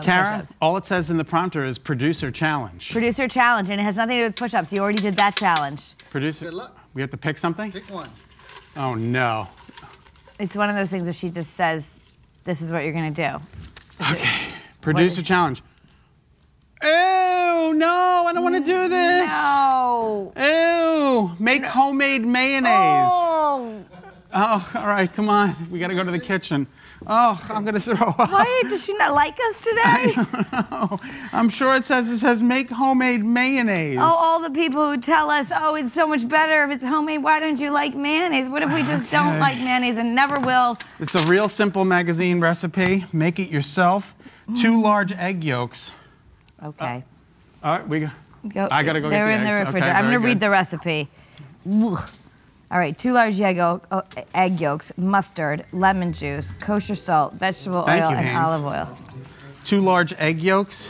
Kara, all it says in the prompter is producer challenge. Producer challenge, and it has nothing to do with push-ups. You already did that challenge. Producer, we have to pick something? Pick one. Oh, no. It's one of those things where she just says, this is what you're going to do. Okay. Producer challenge. Ew, no, I don't want to do this. No. Ew, make homemade mayonnaise. Oh. Oh, all right, come on. We got to go to the kitchen. Oh, I'm going to throw up. Why does she not like us today? I don't know. I'm sure it says make homemade mayonnaise. Oh, all the people who tell us, oh, it's so much better if it's homemade. Why don't you like mayonnaise? What if we just don't like mayonnaise and never will? It's a real simple magazine recipe. Make it yourself. 2 large egg yolks. Okay. All right, I got to go get the eggs. They're in the refrigerator. Okay, I'm going to read the recipe. Ugh. All right, 2 large egg yolks, mustard, lemon juice, kosher salt, vegetable oil, and olive oil. 2 large egg yolks?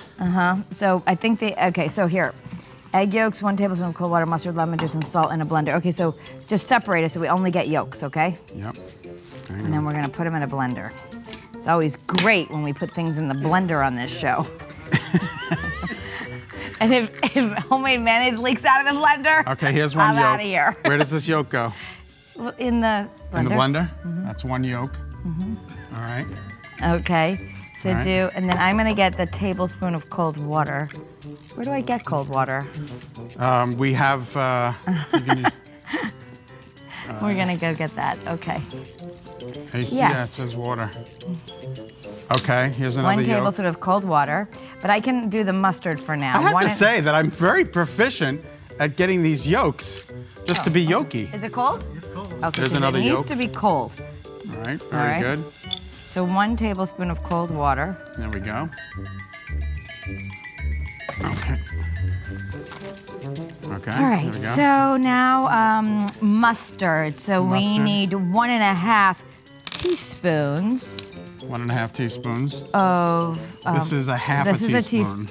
So I think so here. Egg yolks, 1 tablespoon of cold water, mustard, lemon juice, and salt in a blender. Okay, so just separate it so we only get yolks, okay? Yep. And then we're gonna put them in a blender. It's always great when we put things in the blender on this show. And if homemade mayonnaise leaks out of the blender, okay, here's one I'm yolk. out of here. Where does this yolk go? In the blender. In the blender? That's 1 yolk. All right. Okay, so and then I'm gonna get the tablespoon of cold water. Where do I get cold water? We have, we're gonna go get that, okay. Yeah, it says water. Okay, here's another 1 yolk. tablespoon of cold water, but I can do the mustard for now. I have to say that I'm very proficient at getting these yolks just to be yolky. Is it cold? It's cold. Okay, there's another it yolk. needs to be cold. All right, very good. So 1 tablespoon of cold water. There we go. Okay. Okay. All right, there we go. so now mustard. So we need 1½ teaspoons. 1½ teaspoons. Of this is a half a teaspoon.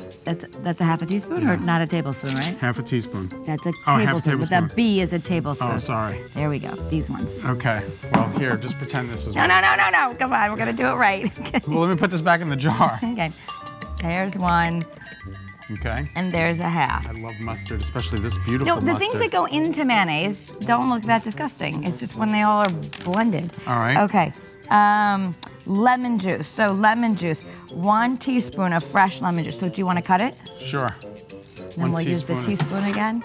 That's a half a teaspoon, or not a tablespoon, right? Half a teaspoon. That's a half a tablespoon. But tablespoon. the B is a tablespoon. Oh, sorry. There we go. These ones. Okay. Well, here, just pretend this is. No. Come on, we're gonna do it right. Well, let me put this back in the jar. Okay. There's 1. Okay. And there's a half. I love mustard, especially this beautiful mustard. No, the things that go into mayonnaise don't look that disgusting. It's just when they all are blended. All right. Okay. Lemon juice. So lemon juice, 1 teaspoon of fresh lemon juice. So do you want to cut it? Sure. Then we'll use the teaspoon again.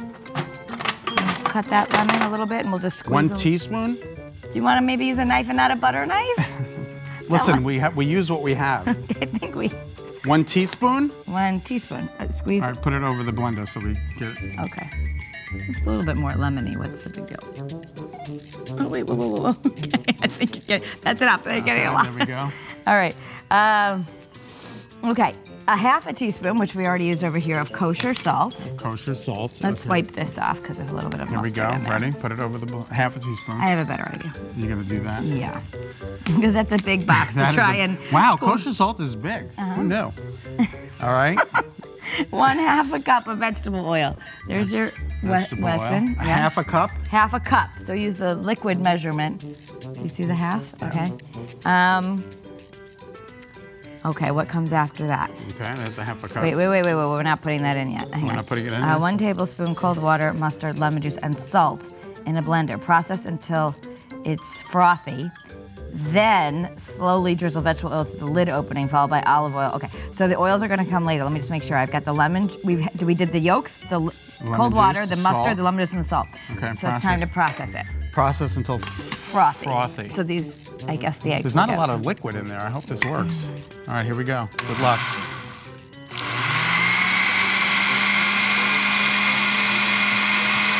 Cut that lemon a little bit, and we'll just squeeze. 1 teaspoon? Do you want to maybe use a knife and not a butter knife? Listen, we use what we have. I think we. 1 teaspoon? 1 teaspoon. Squeeze. All right, put it over the blender so we get it. Okay. It's a little bit more lemony. What's the big deal? Oh, wait, whoa. Okay, I think you get it. That's enough. They're getting a lot. There we go. All right. Okay. ½ teaspoon, which we already used over here, of kosher salt. Kosher salt. Let's wipe this off because there's a little bit of mustard in there. Here we go. Ready? Put it over the ½ teaspoon. I have a better idea. You're going to do that? Yeah. Because that's a big box to try and... Wow, kosher salt is big. Who knew? All right. 1/2 cup of vegetable oil. There's your Wesson. Yeah. ½ cup? ½ cup. So use the liquid measurement. Do you see the half? Okay. Okay, what comes after that? Okay, that's ½ cup. Wait. We're not putting that in yet. We're not putting it in yet? 1 tablespoon cold water, mustard, lemon juice, and salt in a blender. Process until it's frothy. Then slowly drizzle vegetable oil through the lid opening, followed by olive oil. Okay, so the oils are going to come later. Let me just make sure. I've got the lemon. We did the yolks, the cold water, the mustard, salt. The lemon juice, and the salt. Okay, so it's time to process it. Process until frothy. So these, I guess the eggs. There's not a lot of liquid in there. I hope this works. All right, here we go. Good luck.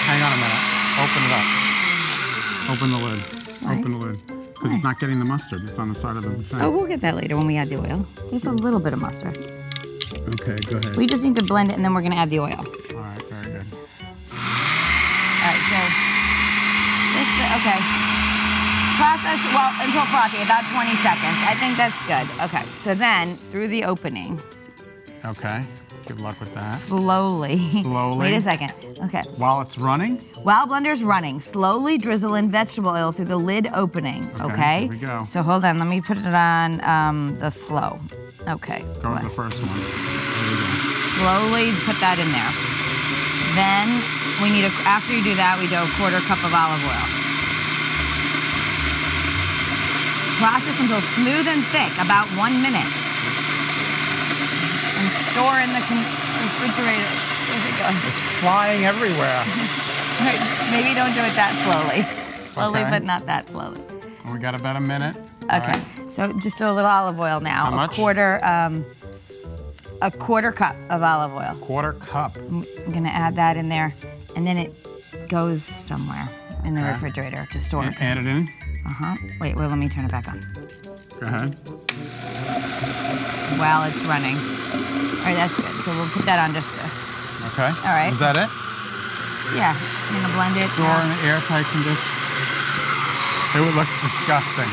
Hang on a minute. Open it up. Open the lid. Why? Open the lid. Because it's not getting the mustard. It's on the side of the thing. Oh, we'll get that later when we add the oil. There's a little bit of mustard. Okay, go ahead. We just need to blend it, and then we're going to add the oil. All right, very good. All right, so okay. Process, well, until frothy, about 20 seconds. I think that's good. Okay, so then through the opening. Okay, good luck with that. Slowly. Wait a second. Okay. While it's running? While blender's running, slowly drizzle in vegetable oil through the lid opening, okay? Here we go. So hold on, let me put it on the slow. Okay. Go with the first one. There you go. Slowly put that in there. Then we need after you do that, we do a 1/4 cup of olive oil. Process until smooth and thick, about 1 minute. And store in the refrigerator. Where's it going? It's flying everywhere. Right, maybe don't do it that slowly. Slowly, Okay. but not that slowly. We got about a minute. Okay, so just do a little olive oil now. How much? A 1/4 cup of olive oil. 1/4 cup. I'm gonna add that in there, and then it goes somewhere in the refrigerator to store. Add it in. Wait, let me turn it back on. Go ahead. While it's running. All right, that's good. So we'll put that on just to, Okay. All right. Is that it? yeah, I'm gonna blend it. Store in an airtight condition. It looks disgusting.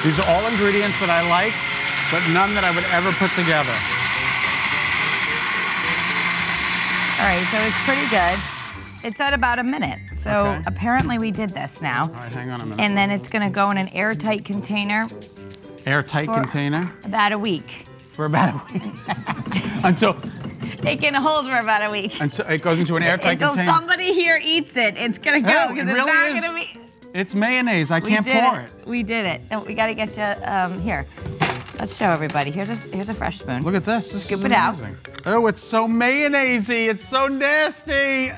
These are all ingredients that I like, but none that I would ever put together. All right, so it's pretty good. It's at about a minute. So Okay. apparently we did this now. All right, hang on a minute. And then it's gonna go in an airtight container Airtight container about a week. for about a week. until It can hold for about a week. it goes into an airtight Until container. somebody here eats it, it's gonna go, Hey, because it it's really not is. gonna be. It's mayonnaise. I We can't did pour it. it. We did it. And we gotta get you, here. Let's show everybody. Here's a fresh spoon. Look at this. This Scoop is it out. amazing. Oh, it's so mayonnaise-y. It's so nasty.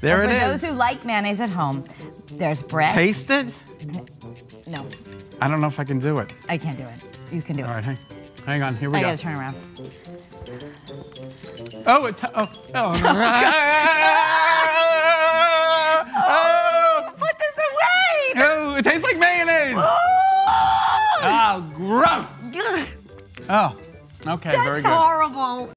There For it those is. who like mayonnaise at home, there's bread. Taste it? No, I don't know if I can do it. I can't do it. You can do it. All right, hang on. Here we I go. gotta turn around. Oh, it's Put this away! oh, it tastes like mayonnaise. Oh! Oh, gross. Ugh, Oh, okay, very that's good. horrible.